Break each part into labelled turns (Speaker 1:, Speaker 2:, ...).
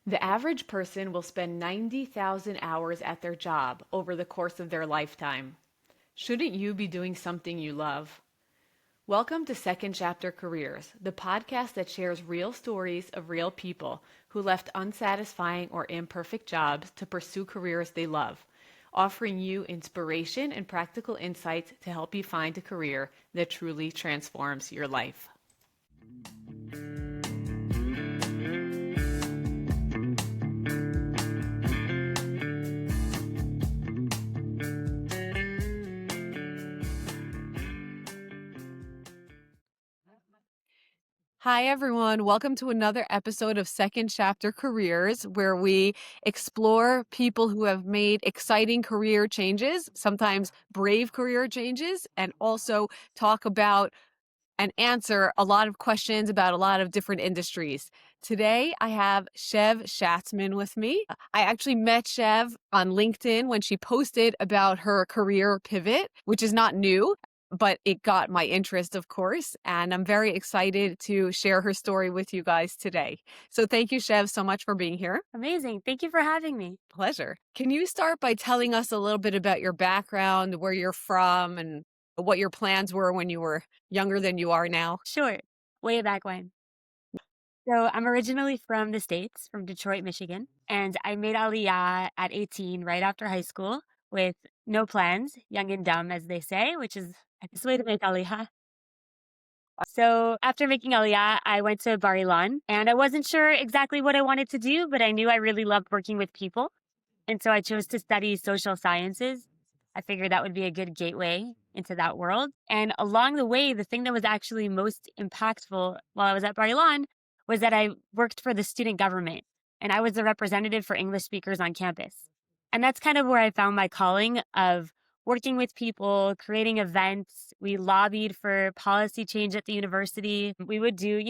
Speaker 1: The average person will spend 90,000 hours at their job over the course of their lifetime. Shouldn't you be doing something you love? Welcome to Second Chapter Careers, the podcast that shares real stories of real people who left unsatisfying or imperfect jobs to pursue careers they love, offering you inspiration and practical insights to help you find a career that truly transforms your life. Hi, everyone. Welcome to another episode of Second Chapter Careers, where we explore people who have made exciting career changes, sometimes brave career changes, and also talk about and answer a lot of questions about a lot of different industries. Today, I have Shev Shatzman with me. I actually met Shev on LinkedIn when she posted about her career pivot, which is not new, but it got my interest, of course, and I'm very excited to share her story with you guys today. So thank you, Shev, so much for being here.
Speaker 2: Amazing. Thank you for having me.
Speaker 1: Pleasure. Can you start by telling us a little bit about your background, where you're from, and what your plans were when you were younger than you are now?
Speaker 2: Sure. Way back when. So I'm originally from the States, from Detroit, Michigan, and I made Aliyah at 18 right after high school with no plans, young and dumb, as they say, which is a nice way to make Aliyah. So after making Aliyah, I went to Bar Ilan, and I wasn't sure exactly what I wanted to do, but I knew I really loved working with people. And so I chose to study social sciences. I figured that would be a good gateway into that world. And along the way, the thing that was actually most impactful while I was at Bar Ilan was that I worked for the student government and I was the representative for English speakers on campus. And that's kind of where I found my calling of working with people, creating events. We lobbied for policy change at the university. We would do,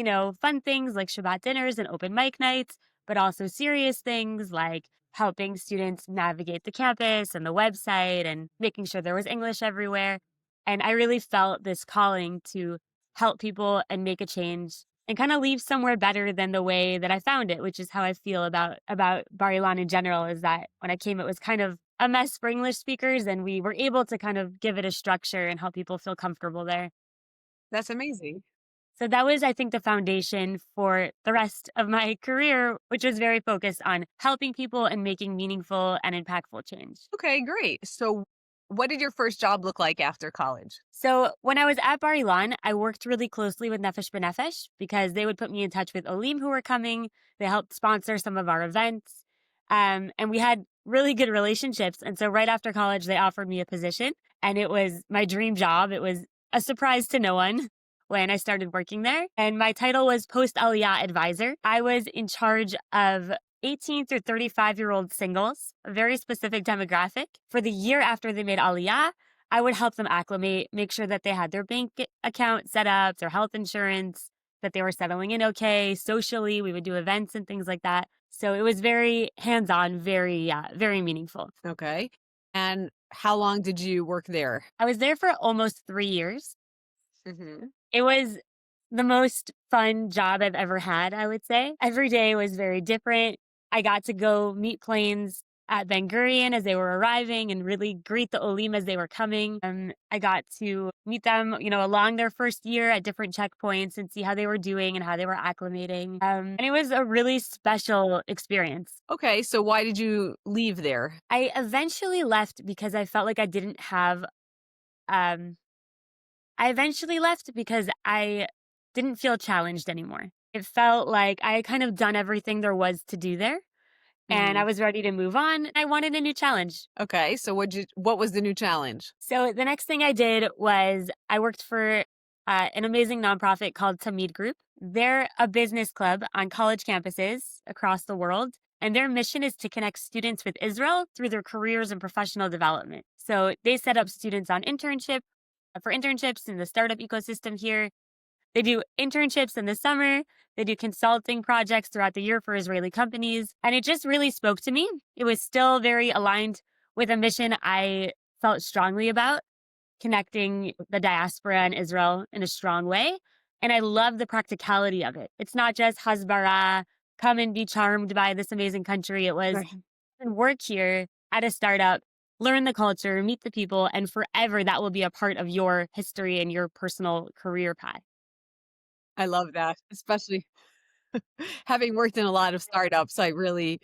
Speaker 2: fun things like Shabbat dinners and open mic nights, but also serious things like helping students navigate the campus and the website and making sure there was English everywhere. And I really felt this calling to help people and make a change and kind of leave somewhere better than the way that I found it, which is how I feel about Bar Ilan in general, is that when I came, it was kind of a mess for English speakers, and we were able to kind of give it a structure and help people feel comfortable there.
Speaker 1: That's amazing.
Speaker 2: So that was, I think, the foundation for the rest of my career, which was very focused on helping people and making meaningful and impactful change.
Speaker 1: Okay, great. So what did your first job look like after college?
Speaker 2: So when I was at Bar Ilan, I worked really closely with Nefesh B'Nefesh because they would put me in touch with Olim who were coming. They helped sponsor some of our events. And we had really good relationships. And so right after college, they offered me a position and it was my dream job. It was a surprise to no one when I started working there. And my title was Post Aliyah Advisor. I was in charge of 18 through 35-year-old singles, a very specific demographic. For the year after they made Aliyah, I would help them acclimate, make sure that they had their bank account set up, their health insurance, that they were settling in okay. Socially, we would do events and things like that. So it was very hands-on, very meaningful.
Speaker 1: Okay. And how long did you work there?
Speaker 2: I was there for almost 3 years.
Speaker 1: Mm-hmm.
Speaker 2: It was the most fun job I've ever had, I would say. Every day was very different. I got to go meet planes at Ben Gurion as they were arriving and really greet the Olim as they were coming. I got to meet them, along their first year at different checkpoints and see how they were doing and how they were acclimating. And it was a really special experience.
Speaker 1: Okay, so why did you leave there?
Speaker 2: I eventually left because I felt like I didn't have, I eventually left because I didn't feel challenged anymore. It felt like I had kind of done everything there was to do there. And I was ready to move on. I wanted a new challenge.
Speaker 1: Okay, so what was the new challenge?
Speaker 2: So the next thing I did was I worked for an amazing nonprofit called Tamid Group. They're a business club on college campuses across the world. And their mission is to connect students with Israel through their careers and professional development. So they set up students on internships in the startup ecosystem here. They do internships in the summer. They do consulting projects throughout the year for Israeli companies. And it just really spoke to me. It was still very aligned with a mission I felt strongly about, connecting the diaspora and Israel in a strong way. And I love the practicality of it. It's not just hasbara, come and be charmed by this amazing country. It was
Speaker 1: Right.
Speaker 2: and work here at a startup, learn the culture, meet the people, and forever that will be a part of your history and your personal career path.
Speaker 1: I love that, especially having worked in a lot of startups, I really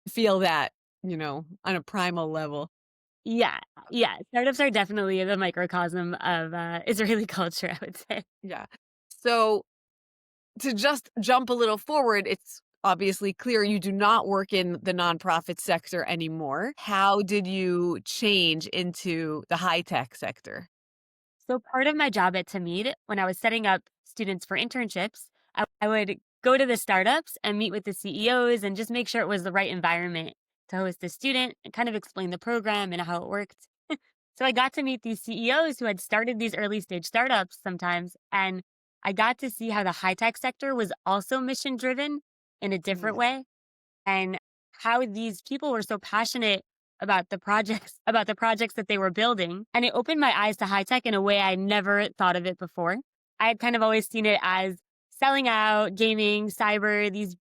Speaker 1: feel that, on a primal level.
Speaker 2: Yeah, yeah. Startups are definitely the microcosm of Israeli culture, I would say.
Speaker 1: Yeah. So to just jump a little forward, it's obviously clear you do not work in the nonprofit sector anymore. How did you change into the high tech sector?
Speaker 2: So part of my job at Tamid, when I was setting up students for internships, I would go to the startups and meet with the CEOs and just make sure it was the right environment to host a student and kind of explain the program and how it worked. So I got to meet these CEOs who had started these early stage startups sometimes. And I got to see how the high tech sector was also mission driven in a different
Speaker 1: Yeah.
Speaker 2: way and how these people were so passionate about the projects that they were building, and it opened my eyes to high tech in a way I never thought of it before. I had kind of always seen it as selling out, gaming, cyber, these,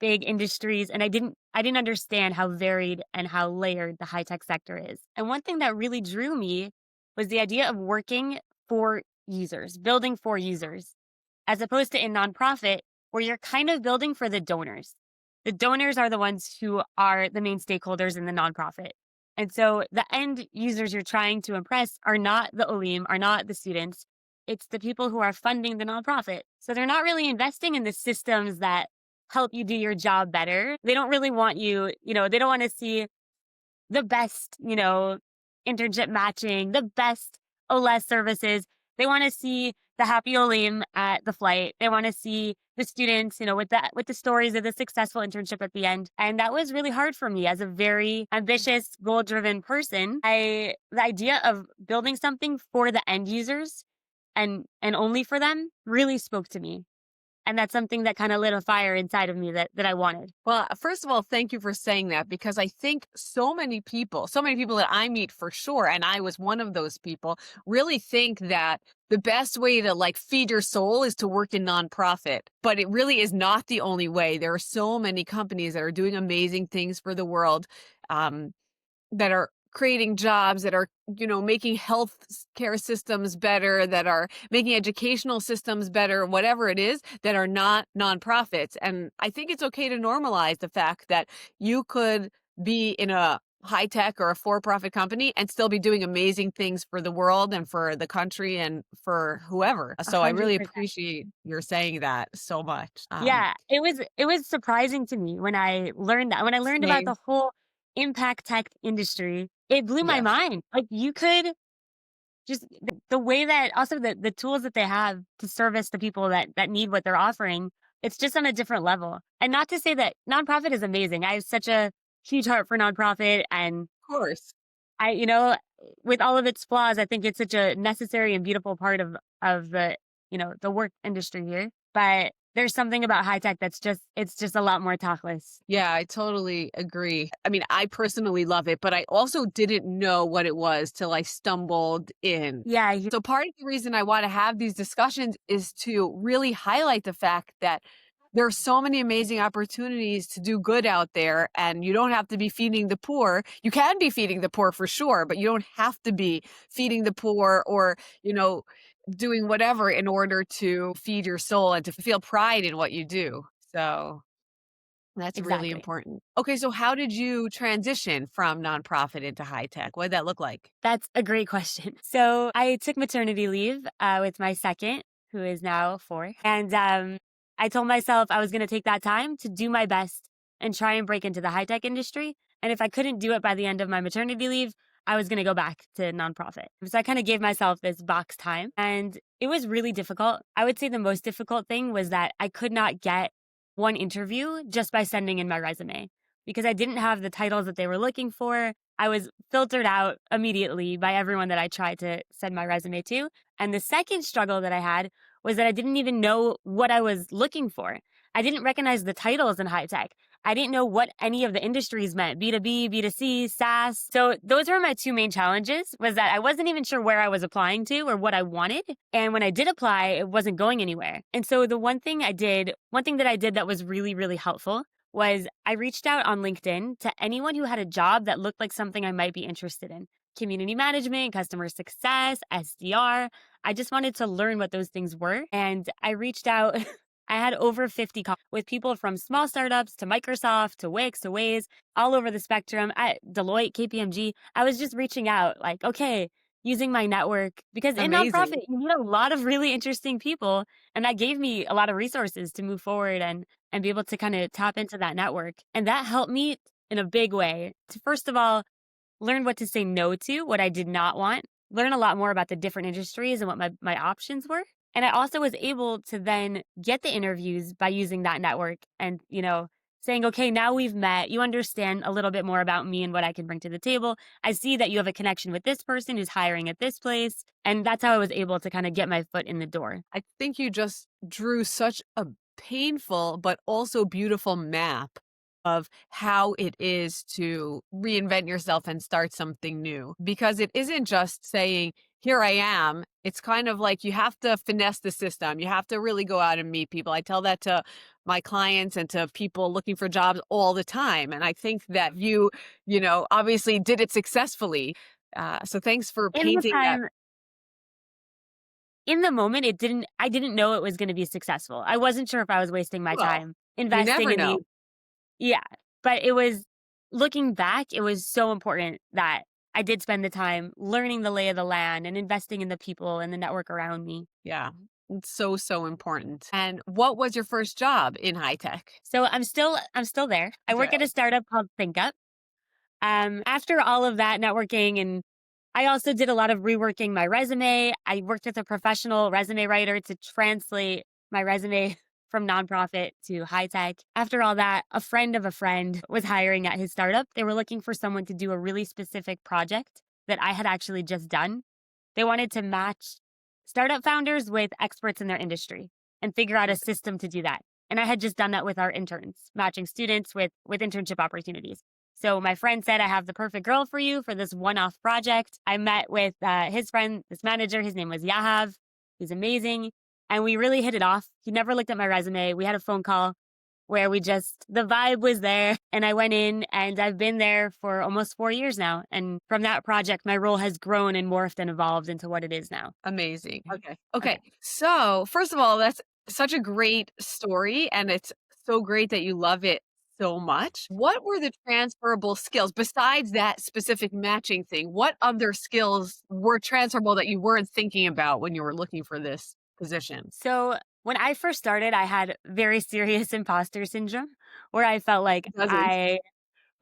Speaker 2: big industries, and I didn't understand how varied and how layered the high tech sector is. And one thing that really drew me was the idea of working for users, building for users, as opposed to in nonprofit where you're kind of building for the donors. The donors are the ones who are the main stakeholders in the nonprofit. And so the end users you're trying to impress are not the Olim, are not the students. It's the people who are funding the nonprofit. So they're not really investing in the systems that help you do your job better. They don't really want you, they don't want to see the best, internship matching, the best OLS services. They want to see the happy Olim at the flight. They want to see the students, with the stories of the successful internship at the end. And that was really hard for me as a very ambitious, goal-driven person. The idea of building something for the end users and only for them really spoke to me. And that's something that kind of lit a fire inside of me that I wanted.
Speaker 1: Well, first of all, thank you for saying that because I think so many people that I meet for sure, and I was one of those people, really think that the best way to like feed your soul is to work in nonprofit. But it really is not the only way. There are so many companies that are doing amazing things for the world. That are creating jobs, that are, making care systems better, that are making educational systems better, whatever it is, that are not nonprofits. And I think it's okay to normalize the fact that you could be in a high tech or a for-profit company and still be doing amazing things for the world and for the country and for whoever. So I really
Speaker 2: 100%.
Speaker 1: appreciate your saying that so much.
Speaker 2: Yeah, it was surprising to me when I learned that. When I learned about
Speaker 1: Same.
Speaker 2: the whole impact tech industry, it blew my
Speaker 1: Yes.
Speaker 2: mind. Like you could just the way that also the tools that they have to service the people that need what they're offering, it's just on a different level. And not to say that nonprofit is amazing. I have such a huge heart for nonprofit and
Speaker 1: Of course.
Speaker 2: with all of its flaws, I think it's such a necessary and beautiful part of the work industry here. But there's something about high tech it's just a lot more talkless.
Speaker 1: Yeah, I totally agree. I mean, I personally love it, but I also didn't know what it was till I stumbled in.
Speaker 2: Yeah,
Speaker 1: So part of the reason I want to have these discussions is to really highlight the fact that there are so many amazing opportunities to do good out there, and you don't have to be feeding the poor. You can be feeding the poor for sure, but you don't have to be feeding the poor or, doing whatever in order to feed your soul and to feel pride in what you do. So that's really
Speaker 2: exactly.
Speaker 1: important. Okay, so how did you transition from nonprofit into high tech? What did that look like?
Speaker 2: That's a great question. So I took maternity leave with my second, who is now 4. And I told myself I was going to take that time to do my best and try and break into the high tech industry. And if I couldn't do it by the end of my maternity leave, I was going to go back to nonprofit. So I kind of gave myself this box time and it was really difficult. I would say the most difficult thing was that I could not get one interview just by sending in my resume because I didn't have the titles that they were looking for. I was filtered out immediately by everyone that I tried to send my resume to. And the second struggle that I had was that I didn't even know what I was looking for. I didn't recognize the titles in high tech. I didn't know what any of the industries meant, B2B, B2C, SaaS. So those were my two main challenges, was that I wasn't even sure where I was applying to or what I wanted. And when I did apply, it wasn't going anywhere. And so the one thing that I did that was really, really helpful was I reached out on LinkedIn to anyone who had a job that looked like something I might be interested in. Community management, customer success, SDR. I just wanted to learn what those things were. And I reached out. I had over 50 calls with people from small startups to Microsoft to Wix to Waze, all over the spectrum at Deloitte, KPMG. I was just reaching out like, okay, using my network because in
Speaker 1: Amazing.
Speaker 2: nonprofit, you meet a lot of really interesting people. And that gave me a lot of resources to move forward and be able to kind of tap into that network. And that helped me in a big way to, first of all, learn what to say no to, what I did not want, learn a lot more about the different industries and what my options were. And I also was able to then get the interviews by using that network and, saying, okay, now we've met. You understand a little bit more about me and what I can bring to the table. I see that you have a connection with this person who's hiring at this place. And that's how I was able to kind of get my foot in the door.
Speaker 1: I think you just drew such a painful but also beautiful map of how it is to reinvent yourself and start something new. Because it isn't just saying, here I am. It's kind of like you have to finesse the system. You have to really go out and meet people. I tell that to my clients and to people looking for jobs all the time. And I think that you obviously did it successfully. So thanks for
Speaker 2: In the
Speaker 1: painting that.
Speaker 2: time, in the moment, I didn't know it was going to be successful. I wasn't sure if I was wasting my
Speaker 1: Well,
Speaker 2: time
Speaker 1: you
Speaker 2: investing
Speaker 1: never
Speaker 2: in
Speaker 1: know.
Speaker 2: these. Yeah, but it was looking back, it was so important that I did spend the time learning the lay of the land and investing in the people and the network around me.
Speaker 1: Yeah. It's so, so important. And what was your first job in high tech?
Speaker 2: So I'm still there. I work at a
Speaker 1: Good.
Speaker 2: startup called ThinkUp. After all of that networking, and I also did a lot of reworking my resume. I worked with a professional resume writer to translate my resume from nonprofit to high tech. After all that, a friend of a friend was hiring at his startup. They were looking for someone to do a really specific project that I had actually just done. They wanted to match startup founders with experts in their industry and figure out a system to do that. And I had just done that with our interns, matching students with internship opportunities. So my friend said, I have the perfect girl for you for this one-off project. I met with his friend, this manager. His name was Yahav. He's amazing. And we really hit it off. He never looked at my resume. We had a phone call where the vibe was there. And I went in and I've been there for almost 4 years now. And from that project, my role has grown and morphed and evolved into what it is now.
Speaker 1: Amazing. Okay.
Speaker 2: Okay.
Speaker 1: Okay. So, first of all, that's such a great story. And it's so great that you love it so much. What were the transferable skills besides that specific matching thing? What other skills were transferable that you weren't thinking about when you were looking for this position?
Speaker 2: So when I first started, I had very serious imposter syndrome where I felt like
Speaker 1: Doesn't.
Speaker 2: I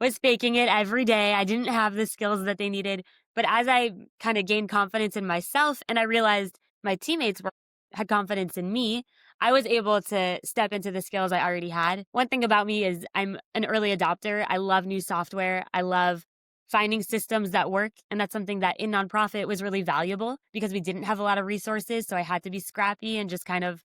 Speaker 2: was faking it every day. I didn't have the skills that they needed. But as I kind of gained confidence in myself and I realized my had confidence in me, I was able to step into the skills I already had. One thing about me is I'm an early adopter. I love new software. I love finding systems that work. And that's something that in nonprofit was really valuable because we didn't have a lot of resources. So I had to be scrappy and just kind of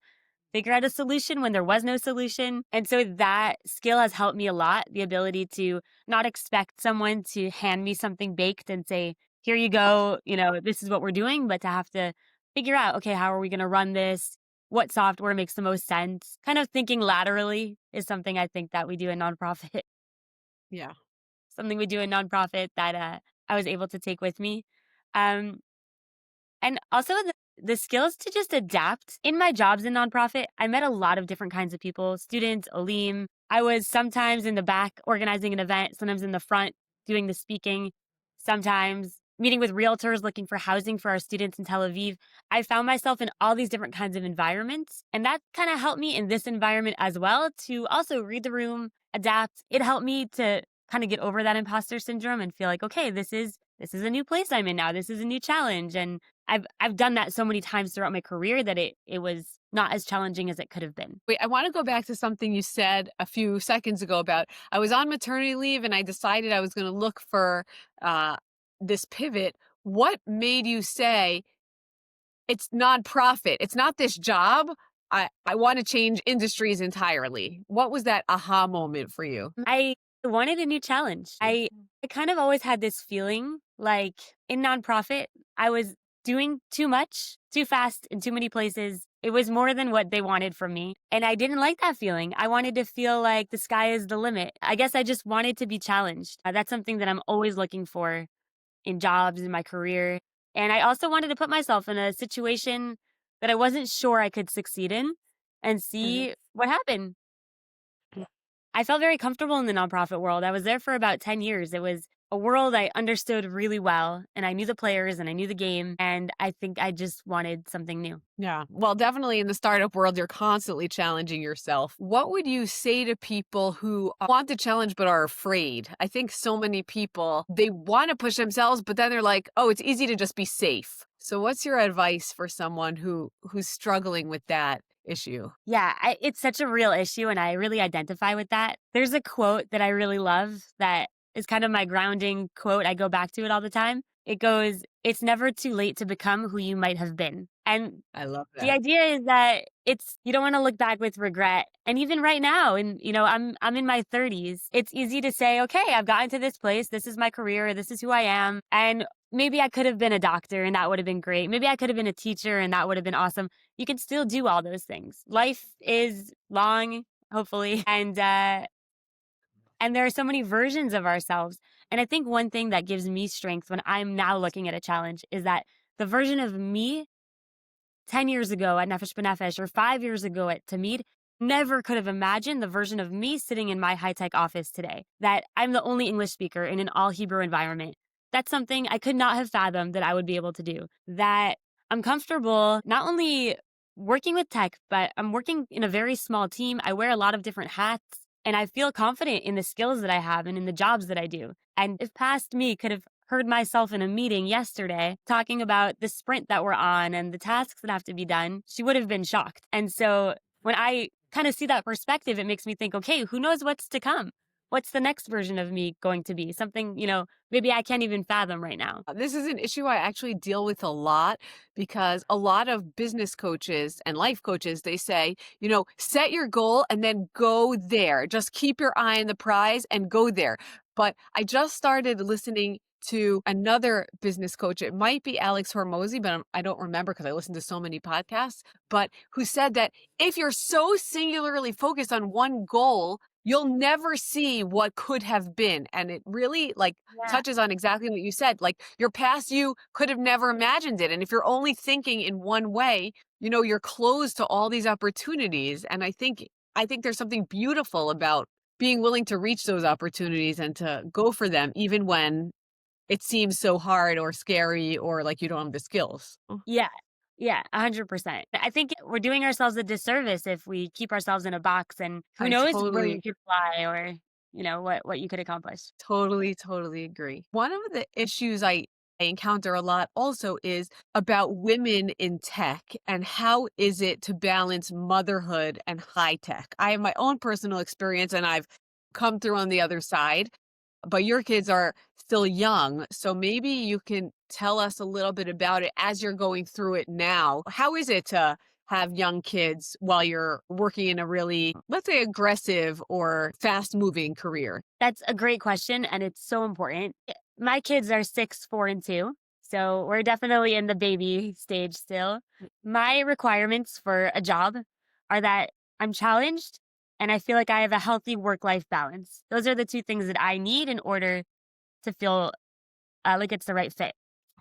Speaker 2: figure out a solution when there was no solution. And so that skill has helped me a lot. The ability to not expect someone to hand me something baked and say, here you go, this is what we're doing, but to have to figure out, okay, how are we going to run this? What software makes the most sense? Kind of thinking laterally is something I think that we do in nonprofit,
Speaker 1: Yeah.
Speaker 2: something we do in nonprofit that I was able to take with me. Um, and also the skills to just adapt. In my jobs in nonprofit, I met a lot of different kinds of people, students, Olim. I was sometimes in the back organizing an event, sometimes in the front doing the speaking, sometimes meeting with realtors looking for housing for our students in Tel Aviv. I found myself in all these different kinds of environments. And that kind of helped me in this environment as well to also read the room, adapt. It helped me to kind of get over that imposter syndrome and feel like, okay, this is a new place I'm in now. This is a new challenge. And I've done that so many times throughout my career that it was not as challenging as it could have been.
Speaker 1: Wait, I want to go back to something you said a few seconds ago about I was on maternity leave and I decided I was going to look for uh, this pivot. What made you say it's nonprofit? It's not this job. I want to change industries entirely. What was that aha moment for you?
Speaker 2: I wanted a new challenge. I kind of always had this feeling like in nonprofit, I was doing too much, too fast, in too many places. It was more than what they wanted from me. And I didn't like that feeling. I wanted to feel like the sky is the limit. I guess I just wanted to be challenged. That's something that I'm always looking for in jobs, in my career. And I also wanted to put myself in a situation that I wasn't sure I could succeed in and
Speaker 1: Mhm.
Speaker 2: see what happened. I felt very comfortable in the nonprofit world. I was there for about 10 years. It was a world I understood really well, and I knew the players and I knew the game. And I think I just wanted something new.
Speaker 1: Yeah. Well, definitely in the startup world, you're constantly challenging yourself. What would you say to people who want the challenge but are afraid? I think so many people, they want to push themselves, but then they're like, oh, it's easy to just be safe. So what's your advice for someone who's struggling with that issue?
Speaker 2: Yeah, it's such a real issue, and I really identify with that. There's a quote that I really love that is kind of my grounding quote. I go back to it all the time. It goes, "It's never too late to become who you might have been." And
Speaker 1: I love
Speaker 2: the
Speaker 1: that.
Speaker 2: idea is that it's you don't want to look back with regret. And even right now, and I'm in my 30s. It's easy to say, "Okay, I've gotten to this place. This is my career. This is who I am." And maybe I could have been a doctor and that would have been great. Maybe I could have been a teacher and that would have been awesome. You can still do all those things. Life is long, hopefully, and there are so many versions of ourselves. And I think one thing that gives me strength when I'm now looking at a challenge is that the version of me 10 years ago at Nefesh B'Nefesh or 5 years ago at Tamid never could have imagined the version of me sitting in my high tech office today, that I'm the only English speaker in an all Hebrew environment. That's something I could not have fathomed that I would be able to do. That I'm comfortable not only working with tech, but I'm working in a very small team. I wear a lot of different hats and I feel confident in the skills that I have and in the jobs that I do. And if past me could have heard myself in a meeting yesterday talking about the sprint that we're on and the tasks that have to be done, she would have been shocked. And so when I kind of see that perspective, it makes me think, okay, who knows what's to come? What's the next version of me going to be? Something, maybe I can't even fathom right now.
Speaker 1: This is an issue I actually deal with a lot because a lot of business coaches and life coaches, they say, set your goal and then go there. Just keep your eye on the prize and go there. But I just started listening to another business coach. It might be Alex Hormozy, but I don't remember because I listen to so many podcasts, but who said that if you're so singularly focused on one goal, you'll never see what could have been. And it really
Speaker 2: Yeah.
Speaker 1: touches on exactly what you said. Like your past you could have never imagined it. And if you're only thinking in one way, you're closed to all these opportunities. And I think there's something beautiful about being willing to reach those opportunities and to go for them, even when it seems so hard or scary or like you don't have the skills.
Speaker 2: Yeah. Yeah, 100%. I think we're doing ourselves a disservice if we keep ourselves in a box and who
Speaker 1: I
Speaker 2: knows where you
Speaker 1: totally
Speaker 2: could fly or, what you could accomplish.
Speaker 1: Totally, totally agree. One of the issues I encounter a lot also is about women in tech and how is it to balance motherhood and high tech. I have my own personal experience and I've come through on the other side, but your kids are still young. So maybe you can tell us a little bit about it as you're going through it now. How is it to have young kids while you're working in a really, let's say, aggressive or fast moving career?
Speaker 2: That's a great question, and it's so important. My kids are 6, 4, and 2, so we're definitely in the baby stage still. My requirements for a job are that I'm challenged and I feel like I have a healthy work life balance. Those are the two things that I need in order to feel like it's the right fit.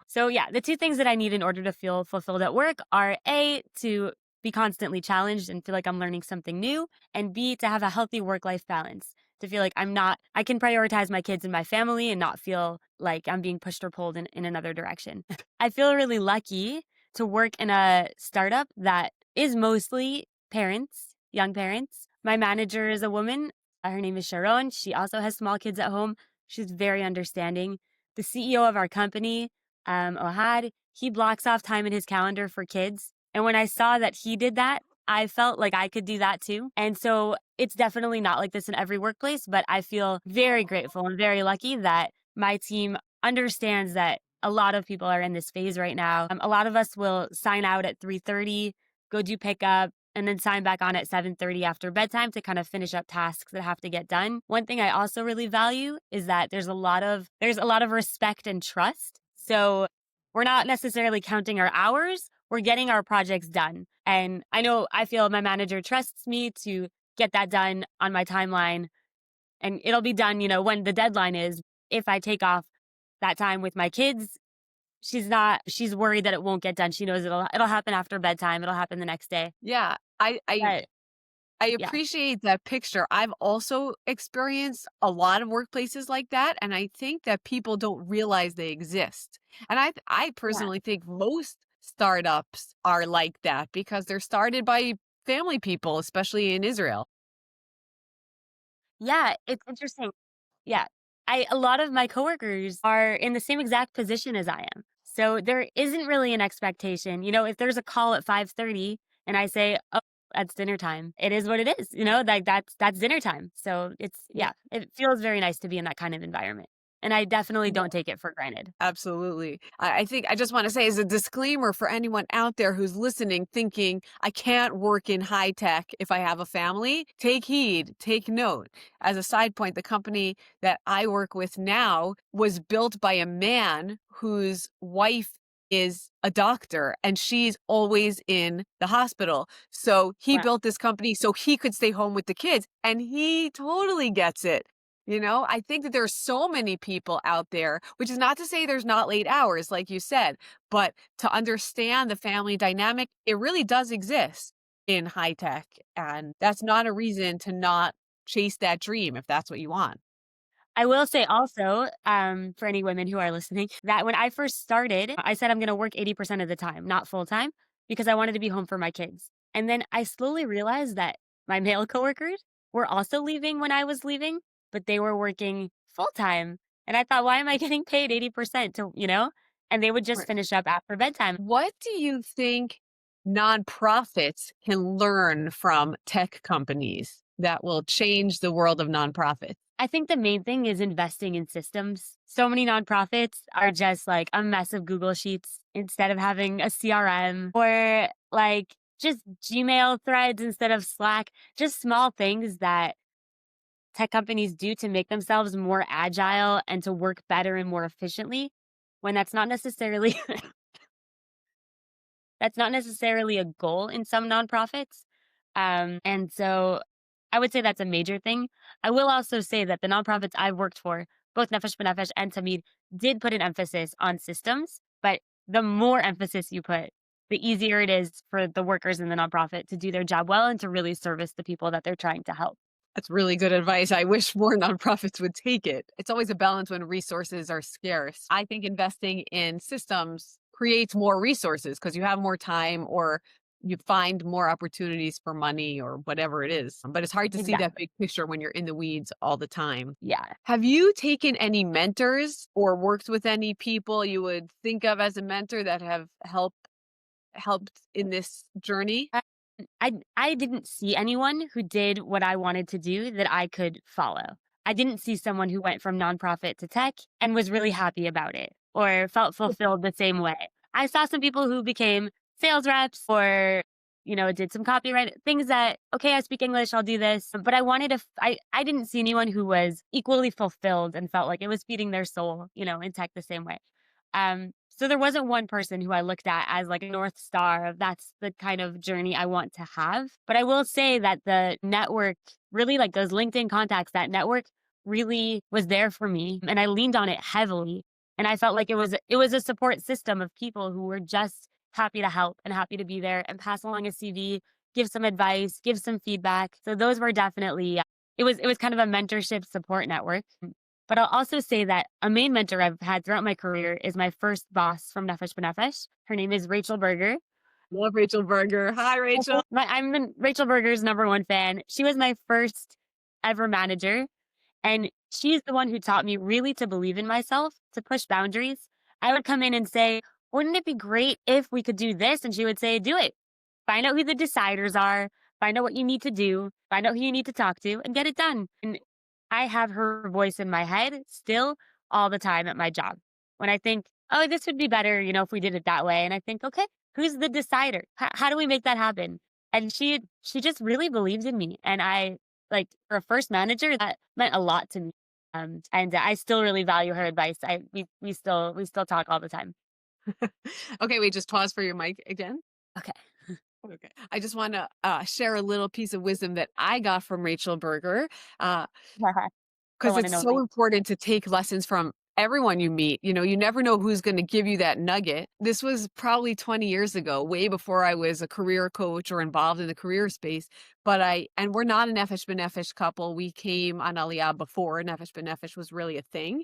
Speaker 2: So, yeah, the two things that I need in order to feel fulfilled at work are A, to be constantly challenged and feel like I'm learning something new, and B, to have a healthy work life balance, to feel like I can prioritize my kids and my family and not feel like I'm being pushed or pulled in another direction. I feel really lucky to work in a startup that is mostly parents, young parents. My manager is a woman. Her name is Sharon. She also has small kids at home. She's very understanding. The CEO of our company, Ohad, he blocks off time in his calendar for kids. And when I saw that he did that, I felt like I could do that too. And so it's definitely not like this in every workplace, but I feel very grateful and very lucky that my team understands that a lot of people are in this phase right now. A lot of us will sign out at 3:30, go do pickup, and then sign back on at 7:30 after bedtime to kind of finish up tasks that have to get done. One thing I also really value is that there's a lot of respect and trust. So we're not necessarily counting our hours, we're getting our projects done. And I feel my manager trusts me to get that done on my timeline, and it'll be done, when the deadline is. If I take off that time with my kids, she's worried that it won't get done. She knows it'll happen after bedtime. It'll happen the next day.
Speaker 1: Yeah,
Speaker 2: But
Speaker 1: I
Speaker 2: yeah.
Speaker 1: appreciate that picture. I've also experienced a lot of workplaces like that, and I think that people don't realize they exist. And I
Speaker 2: Yeah.
Speaker 1: personally think most startups are like that because they're started by family people, especially in Israel.
Speaker 2: Yeah, it's interesting. Yeah. A lot of my coworkers are in the same exact position as I am. So there isn't really an expectation. If there's a call at 5:30 and I say, "Oh, that's dinner time." It is what it is, like that's dinner time. So
Speaker 1: Yeah.
Speaker 2: it feels very nice to be in that kind of environment. And I definitely don't take it for granted.
Speaker 1: Absolutely. I think I just want to say as a disclaimer for anyone out there who's listening, thinking, I can't work in high tech if I have a family, take heed, take note. As a side point, the company that I work with now was built by a man whose wife is a doctor and she's always in the hospital. So he
Speaker 2: Wow.
Speaker 1: built this company so he could stay home with the kids and he totally gets it. I think that there are so many people out there, which is not to say there's not late hours, like you said, but to understand the family dynamic, it really does exist in high tech. And that's not a reason to not chase that dream if that's what you want.
Speaker 2: I will say also, for any women who are listening, that when I first started, I said I'm going to work 80% of the time, not full time, because I wanted to be home for my kids. And then I slowly realized that my male coworkers were also leaving when I was leaving, but they were working full time. And I thought, why am I getting paid 80% And they would just
Speaker 1: Right.
Speaker 2: finish up after bedtime.
Speaker 1: What do you think nonprofits can learn from tech companies that will change the world of nonprofits?
Speaker 2: I think the main thing is investing in systems. So many nonprofits are just like a mess of Google Sheets instead of having a CRM, or like just Gmail threads instead of Slack, just small things that tech companies do to make themselves more agile and to work better and more efficiently when that's not necessarily a goal in some nonprofits. And so I would say that's a major thing. I will also say that the nonprofits I've worked for, both Nefesh B'Nefesh and Tamid, did put an emphasis on systems. But the more emphasis you put, the easier it is for the workers in the nonprofit to do their job well and to really service the people that they're trying to help.
Speaker 1: That's really good advice. I wish more nonprofits would take it. It's always a balance when resources are scarce. I think investing in systems creates more resources because you have more time or you find more opportunities for money or whatever it is. But it's hard to see that
Speaker 2: Exactly.
Speaker 1: big picture when you're in the weeds all the time.
Speaker 2: Yeah.
Speaker 1: Have you taken any mentors or worked with any people you would think of as a mentor that have helped in this journey?
Speaker 2: I didn't see anyone who did what I wanted to do that I could follow. I didn't see someone who went from nonprofit to tech and was really happy about it or felt fulfilled the same way. I saw some people who became sales reps or did some copyright things that, okay, I speak English, I'll do this. But I didn't see anyone who was equally fulfilled and felt like it was feeding their soul, in tech the same way. So there wasn't one person who I looked at as like a North Star of that's the kind of journey I want to have. But I will say that the network really, like those LinkedIn contacts, that network really was there for me. And I leaned on it heavily. And I felt like it was a support system of people who were just happy to help and happy to be there and pass along a CV, give some advice, give some feedback. So those were definitely it was kind of a mentorship support network. But I'll also say that a main mentor I've had throughout my career is my first boss from Nefesh B'Nefesh. Her name is Rachel Berger.
Speaker 1: Love Rachel Berger. Hi, Rachel.
Speaker 2: I'm Rachel Berger's number one fan. She was my first ever manager, and she's the one who taught me really to believe in myself, to push boundaries. I would come in and say, "Wouldn't it be great if we could do this?" And she would say, "Do it. Find out who the deciders are, find out what you need to do, find out who you need to talk to, and get it done." And I have her voice in my head still all the time at my job. When I think, oh, this would be better, if we did it that way. And I think, okay, who's the decider? How do we make that happen? And she just really believed in me, and I like, for a first manager, that meant a lot to me, and I still really value her advice. I we still talk all the time.
Speaker 1: Okay, wait, just pause for your mic again.
Speaker 2: Okay.
Speaker 1: Okay. I just want to share a little piece of wisdom that I got from Rachel Berger. Uh,
Speaker 2: The
Speaker 1: 'Cause
Speaker 2: one and
Speaker 1: it's so
Speaker 2: only.
Speaker 1: important to take lessons from everyone you meet. You know, you never know who's gonna give you that nugget. This was probably 20 years ago, way before I was a career coach or involved in the career space, but we're not a Nefesh B'Nefesh couple. We came on Aliyah before Nefesh B'Nefesh was really a thing,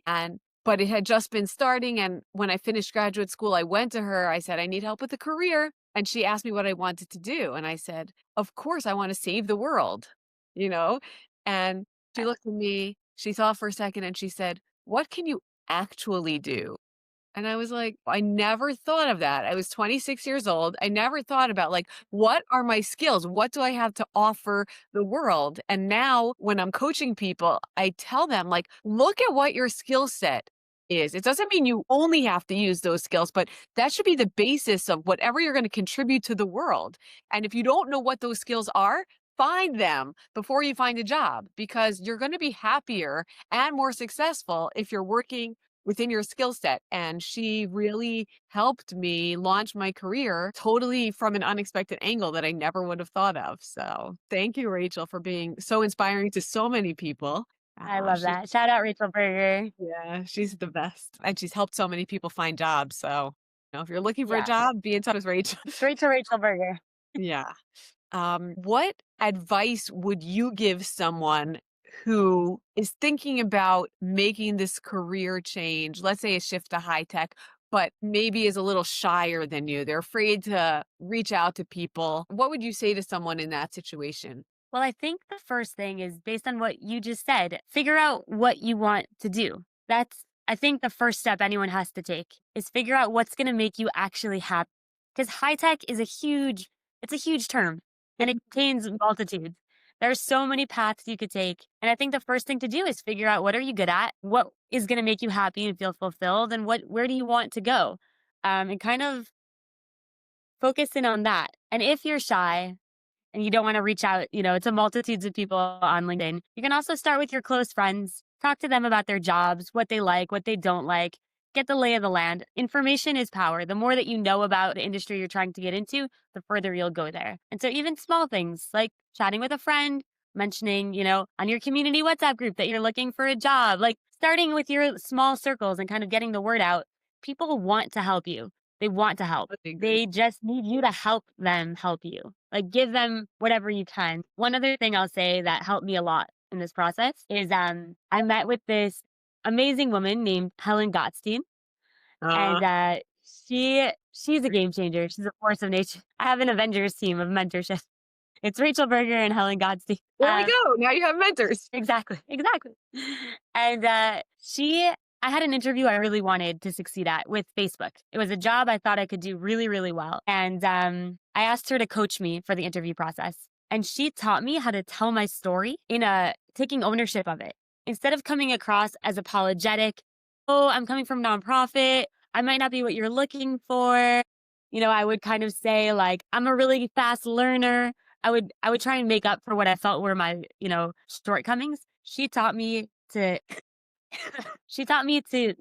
Speaker 1: but it had just been starting, and when I finished graduate school, I went to her, I said, "I need help with the career," and she asked me what I wanted to do, and I said, "Of course, I wanna save the world," you know? And she looked at me, she thought for a second, and she said, "What can you actually do?" And I was like, I never thought of that. I was 26 years old. I never thought about like, what are my skills? What do I have to offer the world? And now when I'm coaching people, I tell them like, look at what your skill set is. It doesn't mean you only have to use those skills, but that should be the basis of whatever you're going to contribute to the world. And if you don't know what those skills are, find them before you find a job because you're going to be happier and more successful if you're working within your skill set. And she really helped me launch my career totally from an unexpected angle that I never would have thought of. So thank you, Rachel, for being so inspiring to so many people.
Speaker 2: I love
Speaker 1: She,
Speaker 2: that. Shout out Rachel Berger.
Speaker 1: yeah, she's the best. And she's helped so many people find jobs. So, if you're looking for a
Speaker 2: Yeah.
Speaker 1: job, be in touch with Rachel.
Speaker 2: Straight to Rachel Berger.
Speaker 1: Yeah. What advice would you give someone who is thinking about making this career change? Let's say a shift to high tech, but maybe is a little shyer than you. They're afraid to reach out to people. What would you say to someone in that situation?
Speaker 2: Well, I think the first thing is based on what you just said, figure out what you want to do. That's, I think, the first step anyone has to take is figure out what's going to make you actually happy. Because high tech is it's a huge term and it contains multitudes. There's so many paths you could take. And I think the first thing to do is figure out what are you good at? What is going to make you happy and feel fulfilled? And where do you want to go? And kind of focus in on that. And if you're shy, and you don't want to reach out, to multitudes of people on LinkedIn, you can also start with your close friends, talk to them about their jobs, what they like, what they don't like, get the lay of the land. Information is power. The more that you know about the industry you're trying to get into, the further you'll go there. And so even small things like chatting with a friend, mentioning, on your community WhatsApp group that you're looking for a job, like starting with your small circles and kind of getting the word out. People want to help you. They want to help.
Speaker 1: I agree.
Speaker 2: They just need you to help them help you. Like, give them whatever you can. One other thing I'll say that helped me a lot in this process is, I met with this amazing woman named Helen Gottstein,
Speaker 1: Uh,
Speaker 2: and, she's a game changer. She's a force of nature. I have an Avengers team of mentorship. It's Rachel Berger and Helen Gottstein.
Speaker 1: there we go. Now you have mentors.
Speaker 2: Exactly, exactly. And, I had an interview I really wanted to succeed at with Facebook. It was a job I thought I could do really, really well. And, I asked her to coach me for the interview process. And she taught me how to tell my story in taking ownership of it. Instead of coming across as apologetic, oh, I'm coming from nonprofit. I might not be what you're looking for. I would kind of say like, I'm a really fast learner. I would try and make up for what I felt were my, shortcomings. She taught me to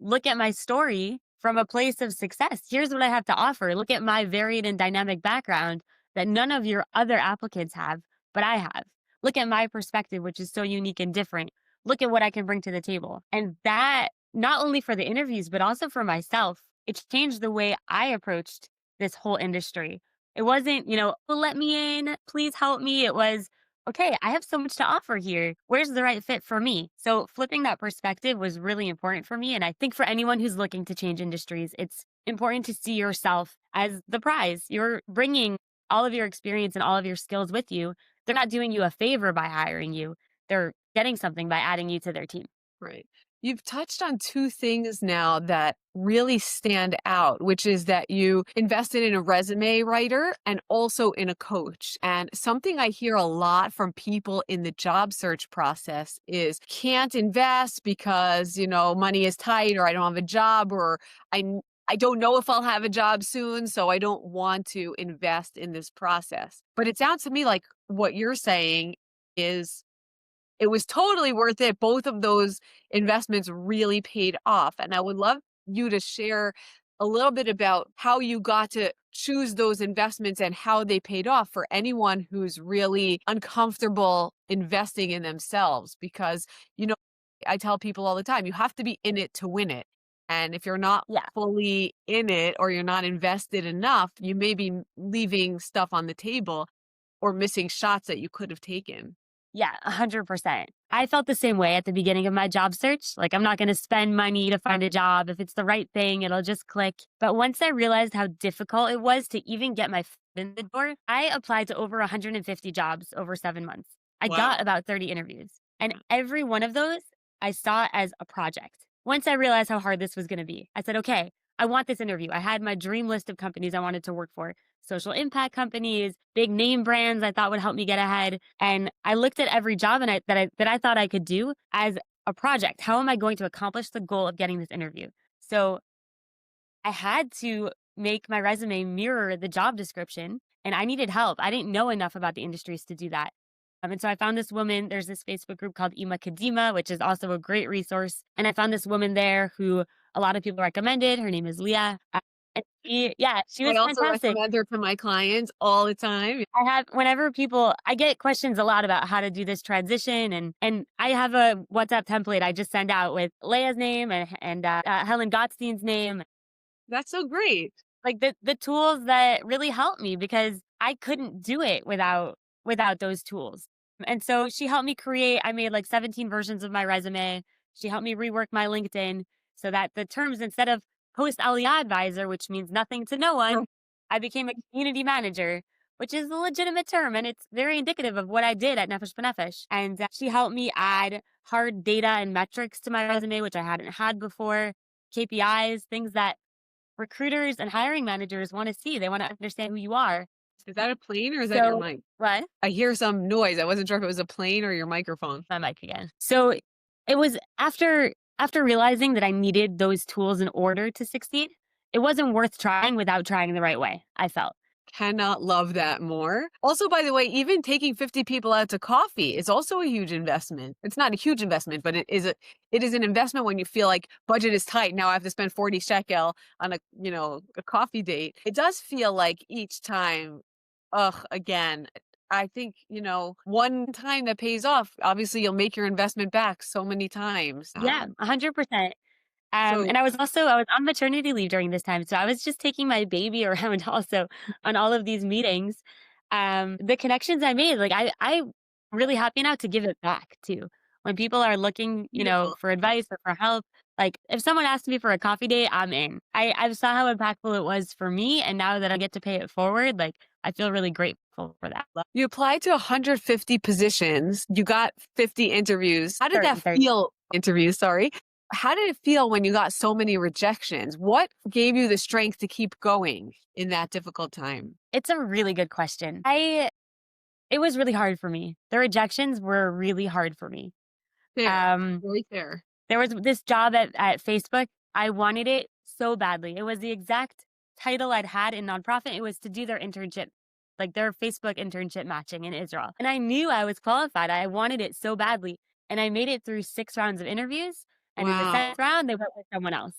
Speaker 2: look at my story from a place of success. Here's what I have to offer. Look at my varied and dynamic background that none of your other applicants have, but I have. Look at my perspective, which is so unique and different. Look at what I can bring to the table. And that, not only for the interviews, but also for myself, it changed the way I approached this whole industry. It wasn't, "Oh, let me in, please help me." It was, okay, I have so much to offer here. Where's the right fit for me? So flipping that perspective was really important for me. And I think for anyone who's looking to change industries, it's important to see yourself as the prize. You're bringing all of your experience and all of your skills with you. They're not doing you a favor by hiring you. They're getting something by adding you to their team.
Speaker 1: Right. You've touched on two things now that really stand out, which is that you invested in a resume writer and also in a coach. And something I hear a lot from people in the job search process is can't invest because, money is tight or I don't have a job or I I don't know if I'll have a job soon, so I don't want to invest in this process. But it sounds to me like what you're saying is it was totally worth it. Both of those investments really paid off. And I would love you to share a little bit about how you got to choose those investments and how they paid off for anyone who's really uncomfortable investing in themselves. Because, you know, I tell people all the time, you have to be in it to win it. And if you're not
Speaker 2: Yeah.
Speaker 1: fully in it or you're not invested enough, you may be leaving stuff on the table or missing shots that you could have taken.
Speaker 2: Yeah, 100%. I felt the same way at the beginning of my job search. Like, I'm not going to spend money to find a job. If it's the right thing, it'll just click. But once I realized how difficult it was to even get my foot in the door, I applied to over 150 jobs over 7 months. I got
Speaker 1: Wow.
Speaker 2: about 30 interviews. And every one of those, I saw it as a project. Once I realized how hard this was going to be, I said, okay, I want this interview. I had my dream list of companies I wanted to work for, social impact companies, big name brands I thought would help me get ahead. And I looked at every job that I thought I could do as a project. How am I going to accomplish the goal of getting this interview? So I had to make my resume mirror the job description, and I needed help. I didn't know enough about the industries to do that. And so I found this woman. There's this Facebook group called Ima Kadima, which is also a great resource. And I found this woman there who a lot of people recommended. Her name is Leah. And yeah, she
Speaker 1: I
Speaker 2: was
Speaker 1: also
Speaker 2: fantastic.
Speaker 1: recommend her to my clients all the time.
Speaker 2: I get questions a lot about how to do this transition, and I have a WhatsApp template I just send out with Leia's name and Helen Gottstein's name,
Speaker 1: That's so great.
Speaker 2: like the tools that really helped me because I couldn't do it without those tools. And so she helped me create. I made like 17 versions of my resume. She helped me rework my LinkedIn so that the terms, instead of post Aliyah advisor, which means nothing to no one,
Speaker 1: Oh,
Speaker 2: I became a community manager, which is a legitimate term and it's very indicative of what I did at Nefesh B'Nefesh. And she helped me add hard data and metrics to my resume, which I hadn't had before, KPIs, things that recruiters and hiring managers want to see. They want to understand who you are.
Speaker 1: is that a plane or is that your
Speaker 2: So,
Speaker 1: mic?
Speaker 2: what?
Speaker 1: I hear some noise. I wasn't sure if it was a plane or your microphone.
Speaker 2: My mic again. So it was after realizing that I needed those tools in order to succeed, it wasn't worth trying without trying the right way, I felt.
Speaker 1: Cannot love that more. Also, by the way, even taking 50 people out to coffee is also a huge investment. It's not a huge investment, but it is an investment when you feel like budget is tight. Now I have to spend 40 shekel on a coffee date. It does feel like each time, ugh, again, I think, one time that pays off, obviously you'll make your investment back so many times.
Speaker 2: Yeah, 100%.
Speaker 1: So
Speaker 2: And I was on maternity leave during this time, so I was just taking my baby around also on all of these meetings. The connections I made, like I'm really happy now to give it back too. When people are looking,
Speaker 1: beautiful.
Speaker 2: for advice or for help, like if someone asked me for a coffee date, I'm in. I saw how impactful it was for me, and now that I get to pay it forward, like I feel really grateful for that.
Speaker 1: You applied to 150 positions. You got 50 interviews. How did that
Speaker 2: 30, 30.
Speaker 1: feel? Interviews, sorry. How did it feel when you got so many rejections? What gave you the strength to keep going in that difficult time?
Speaker 2: It's a really good question. It was really hard for me. The rejections were really hard for me.
Speaker 1: Fair.
Speaker 2: Um,
Speaker 1: Really fair.
Speaker 2: there was this job at Facebook. I wanted it so badly. It was the exact title I'd had in nonprofit. It was to do their internship, like their Facebook internship matching in Israel. And I knew I was qualified. I wanted it so badly. And I made it through 6 rounds of interviews. And in the
Speaker 1: Wow.
Speaker 2: seventh round, they went with someone else.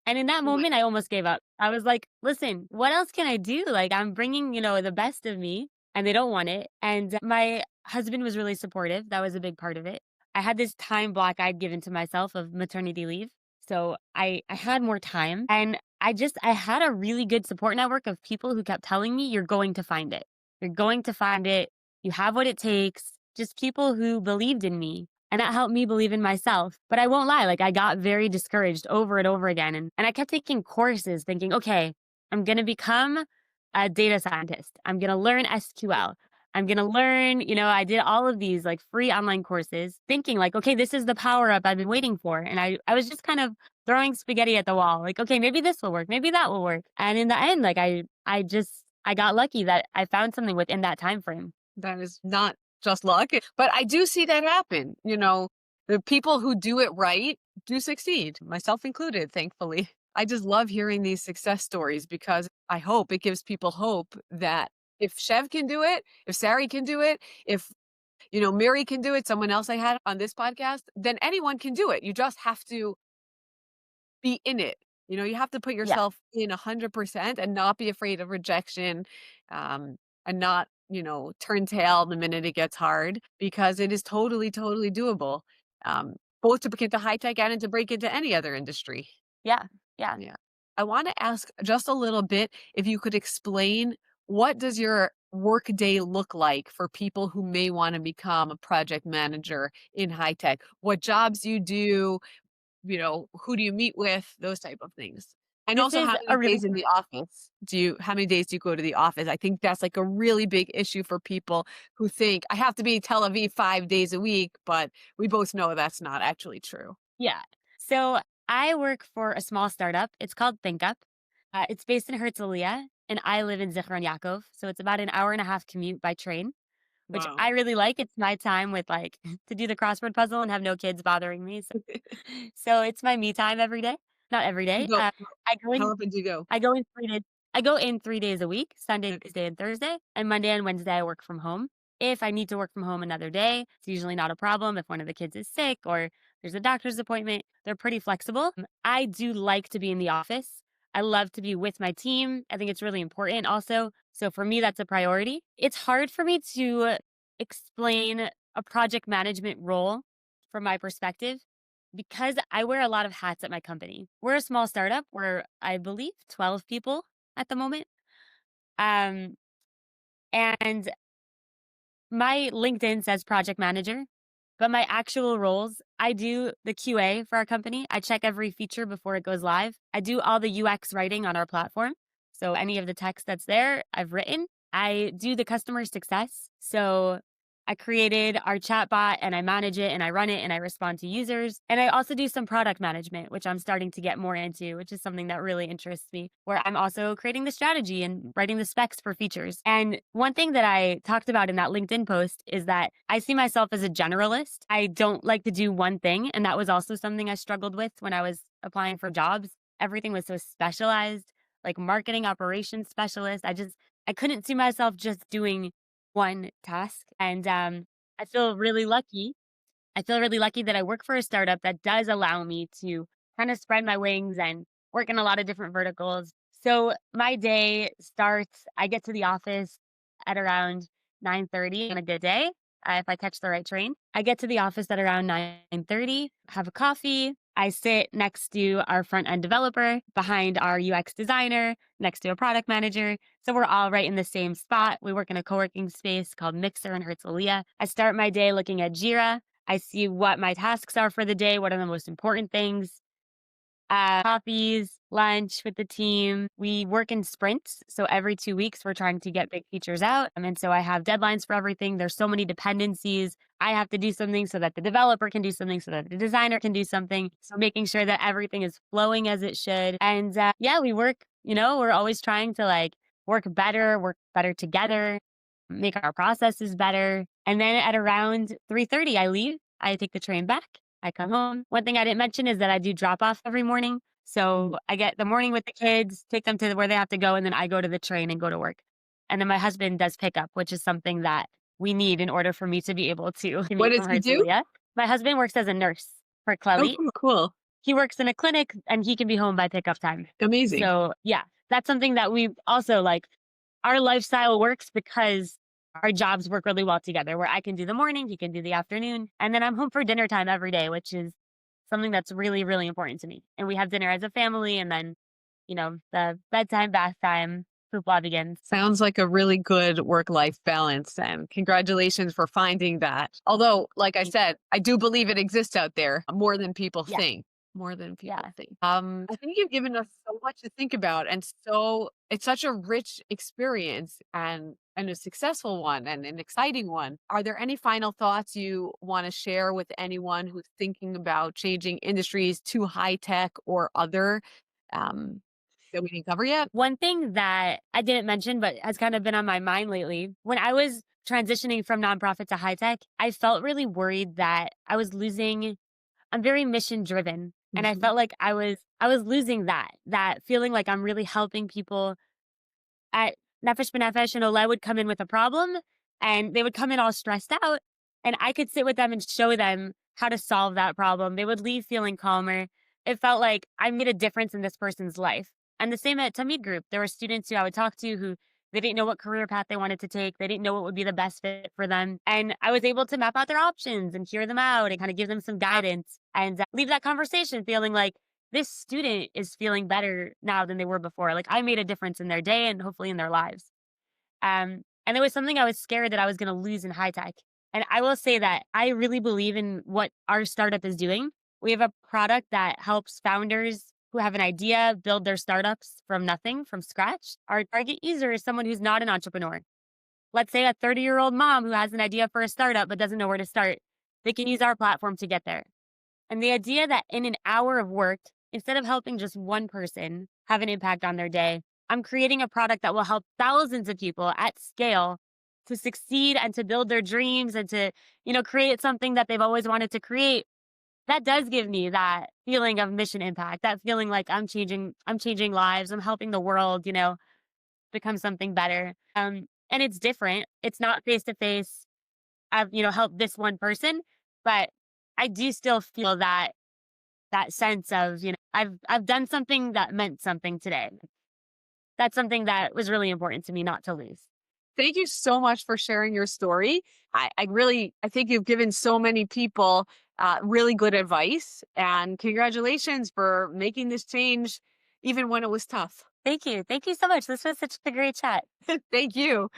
Speaker 2: And in that
Speaker 1: Oh my,
Speaker 2: moment, I almost gave up. I was like, listen, what else can I do? Like, I'm bringing, the best of me, and they don't want it. And my husband was really supportive. That was a big part of it. I had this time block I'd given to myself of maternity leave. So I had more time. And I had a really good support network of people who kept telling me, you're going to find it. You're going to find it. You have what it takes. Just people who believed in me. And that helped me believe in myself. But I won't lie, like I got very discouraged over and over again. And I kept taking courses thinking, okay, I'm going to become a data scientist. I'm going to learn SQL. I'm going to learn, I did all of these like free online courses thinking like, okay, this is the power up I've been waiting for. And I was just kind of throwing spaghetti at the wall. Like, okay, maybe this will work. Maybe that will work. And in the end, like I got lucky that I found something within that time frame.
Speaker 1: that is not just luck, but I do see that happen. The people who do it right do succeed, myself included, thankfully. I just love hearing these success stories because I hope it gives people hope that if Chev can do it, if Sari can do it, if Mary can do it, someone else I had on this podcast, then anyone can do it. You just have to be in it. You have to put
Speaker 2: Yeah.
Speaker 1: yourself in 100% and not be afraid of rejection, um, and not, turn tail the minute it gets hard because it is totally, totally doable. Both to break into high tech and to break into any other industry.
Speaker 2: Yeah. Yeah.
Speaker 1: Yeah. I want to ask just a little bit if you could explain what does your work day look like for people who may want to become a project manager in high tech? What jobs you do, who do you meet with, those type of things. And
Speaker 2: This
Speaker 1: also
Speaker 2: is
Speaker 1: how
Speaker 2: a
Speaker 1: many
Speaker 2: really
Speaker 1: days in the office how many days do you go to the office? I think that's like a really big issue for people who think I have to be in Tel Aviv 5 days a week, but we both know that's not actually true.
Speaker 2: Yeah. So I work for a small startup. It's called ThinkUp. It's based in Herzliya, and I live in Zichron Yaakov. So it's about an hour and a half commute by train, which
Speaker 1: Wow.
Speaker 2: I really like. It's my time with like to do the crossword puzzle and have no kids bothering me. So it's my me time every day. Not every
Speaker 1: You
Speaker 2: day.
Speaker 1: go
Speaker 2: I go
Speaker 1: how
Speaker 2: in.
Speaker 1: often do you go?
Speaker 2: I go in 3 days. I go in 3 days a week, Sunday,
Speaker 1: Okay.
Speaker 2: Tuesday, and Thursday, and Monday and Wednesday I work from home. If I need to work from home another day, it's usually not a problem. If one of the kids is sick or there's a doctor's appointment, they're pretty flexible. I do like to be in the office. I love to be with my team. I think it's really important also. So for me, that's a priority. It's hard for me to explain a project management role from my perspective because I wear a lot of hats at my company. We're a small startup. We're, I believe, 12 people at the moment. Um, and my LinkedIn says project manager, but my actual roles, I do the QA for our company. I check every feature before it goes live. I do all the UX writing on our platform. So any of the text that's there, I've written. I do the customer success. So I created our chatbot and I manage it and I run it and I respond to users. And I also do some product management, which I'm starting to get more into, which is something that really interests me, where I'm also creating the strategy and writing the specs for features. And one thing that I talked about in that LinkedIn post is that I see myself as a generalist. I don't like to do one thing. And that was also something I struggled with when I was applying for jobs. Everything was so specialized, like marketing operations specialist. I couldn't see myself just doing one task. And I feel really lucky. I feel really lucky that I work for a startup that does allow me to kind of spread my wings and work in a lot of different verticals. So my day starts, I get to the office at around 9:30 on a good day. If I catch the right train, I get to the office at around 9:30, have a coffee. I sit next to our front end developer, behind our UX designer, next to a product manager. So we're all right in the same spot. We work in a co-working space called Mixer in Herzliya. I start my day looking at Jira. I see what my tasks are for the day, what are the most important things. Coffees, lunch with the team. We work in sprints. So every 2 weeks, we're trying to get big features out. And so I have deadlines for everything. There's so many dependencies. I have to do something so that the developer can do something, so that the designer can do something. So making sure that everything is flowing as it should. And yeah, we work, we're always trying to like work better together, make our processes better. And then at around 3:30, I leave. I take the train back. I come home. One thing I didn't mention is that I do drop off every morning. So I get the morning with the kids, take them to where they have to go, and then I go to the train and go to work. And then my husband does pick up, which is something that we need in order for me to be able to
Speaker 1: What
Speaker 2: commute
Speaker 1: does
Speaker 2: from
Speaker 1: he do?
Speaker 2: Herzliya. My husband works as a nurse for
Speaker 1: Oh,
Speaker 2: Clelly.
Speaker 1: cool, cool.
Speaker 2: He works in a clinic and he can be home by pickup time.
Speaker 1: Amazing.
Speaker 2: So yeah, that's something that we also like. Our lifestyle works because our jobs work really well together, where I can do the morning, he can do the afternoon, and then I'm home for dinner time every day, which is something that's really, really important to me. And we have dinner as a family, and then, the bedtime, bath time, hoopla begins.
Speaker 1: Sounds like a really good work-life balance, and congratulations for finding that. Although, like I
Speaker 2: Thank you.
Speaker 1: said, I do believe it exists out there more than people
Speaker 2: Yeah,
Speaker 1: think. More than people
Speaker 2: yeah.
Speaker 1: think. I think you've given us so much to think about, and so it's such a rich experience and a successful one and an exciting one. Are there any final thoughts you want to share with anyone who's thinking about changing industries to high tech or other um, that we didn't cover yet?
Speaker 2: One thing that I didn't mention, but has kind of been on my mind lately, when I was transitioning from nonprofit to high tech, I felt really worried that I was losing. I'm very mission driven. And I
Speaker 1: Mhm.
Speaker 2: felt like I was losing that feeling like I'm really helping people at Nefesh B'Nefesh and Olay would come in with a problem and they would come in all stressed out and I could sit with them and show them how to solve that problem. They would leave feeling calmer. It felt like I made a difference in this person's life. And the same at Tamid Group. There were students who I would talk to who they didn't know what career path they wanted to take. They didn't know what would be the best fit for them. And I was able to map out their options and hear them out and kind of give them some guidance and leave that conversation feeling like this student is feeling better now than they were before. Like I made a difference in their day and hopefully in their lives. And there was something I was scared that I was going to lose in high tech. And I will say that I really believe in what our startup is doing. We have a product that helps founders who have an idea build their startups from nothing, from scratch. Our target user is someone who's not an entrepreneur. Let's say a 30-year-old mom who has an idea for a startup but doesn't know where to start. They can use our platform to get there. And the idea that in an hour of work, instead of helping just one person have an impact on their day, I'm creating a product that will help thousands of people at scale to succeed and to build their dreams and to, create something that they've always wanted to create. That does give me that feeling of mission impact, that feeling like I'm changing lives, I'm helping the world, become something better. And it's different. It's not face to face. I've, helped this one person, but I do still feel that sense of, I've done something that meant something today. That's something that was really important to me not to lose.
Speaker 1: Thank you so much for sharing your story. I think you've given so many people really good advice, and congratulations for making this change even when it was tough.
Speaker 2: Thank you. Thank you so much. This was such a great chat.
Speaker 1: Thank you.